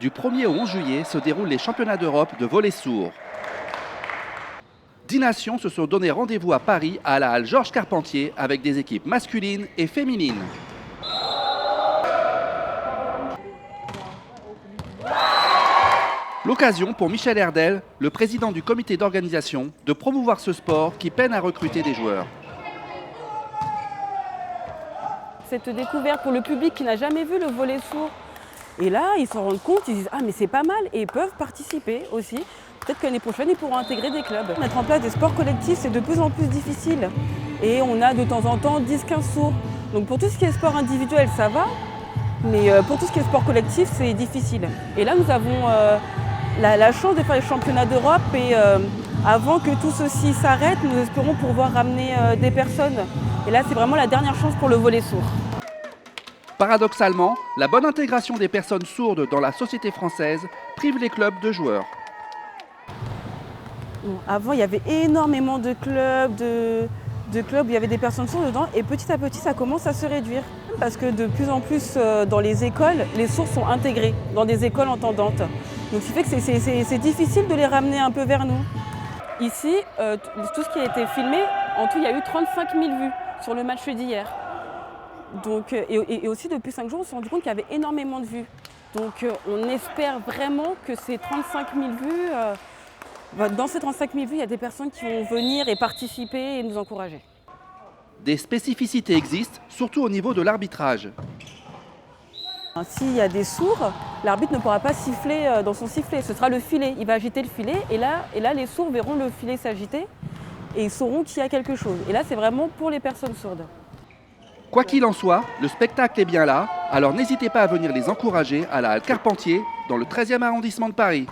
Du 1er au 11 juillet se déroulent les championnats d'Europe de volley sourd. 10 nations se sont donné rendez-vous à Paris à la halle Georges Carpentier avec des équipes masculines et féminines. L'occasion pour Michel Herdel, le président du comité d'organisation, de promouvoir ce sport qui peine à recruter des joueurs. Cette découverte pour le public qui n'a jamais vu le volley sourd. Et là, ils s'en rendent compte, ils disent « Ah, mais c'est pas mal » et ils peuvent participer aussi. Peut-être que l'année prochaine, ils pourront intégrer des clubs. Mettre en place des sports collectifs, c'est de plus en plus difficile. Et on a de temps en temps 10-15 sourds. Donc pour tout ce qui est sport individuel, ça va. Mais pour tout ce qui est sport collectif, c'est difficile. Et là, nous avons la chance de faire les championnats d'Europe. Et avant que tout ceci s'arrête, nous espérons pouvoir ramener des personnes. Et là, c'est vraiment la dernière chance pour le volley sourd. Paradoxalement, la bonne intégration des personnes sourdes dans la société française prive les clubs de joueurs. Bon, avant, il y avait énormément de clubs, où il y avait des personnes sourdes dedans. Et petit à petit, ça commence à se réduire. Parce que de plus en plus, dans les écoles, les sourds sont intégrés dans des écoles entendantes. Donc, ce qui fait que c'est difficile de les ramener un peu vers nous. Ici, tout ce qui a été filmé, en tout, il y a eu 35 000 vues sur le match d'hier. Donc, et aussi, depuis 5 jours, on s'est rendu compte qu'il y avait énormément de vues. Donc, on espère vraiment que ces 35 000 vues, dans ces 35 000 vues, il y a des personnes qui vont venir et participer et nous encourager. Des spécificités existent, surtout au niveau de l'arbitrage. S'il y a des sourds, l'arbitre ne pourra pas siffler dans son sifflet. Ce sera le filet. Il va agiter le filet et là, les sourds verront le filet s'agiter et ils sauront qu'il y a quelque chose. Et là, c'est vraiment pour les personnes sourdes. Quoi qu'il en soit, le spectacle est bien là, alors n'hésitez pas à venir les encourager à la halle Carpentier, dans le 13e arrondissement de Paris.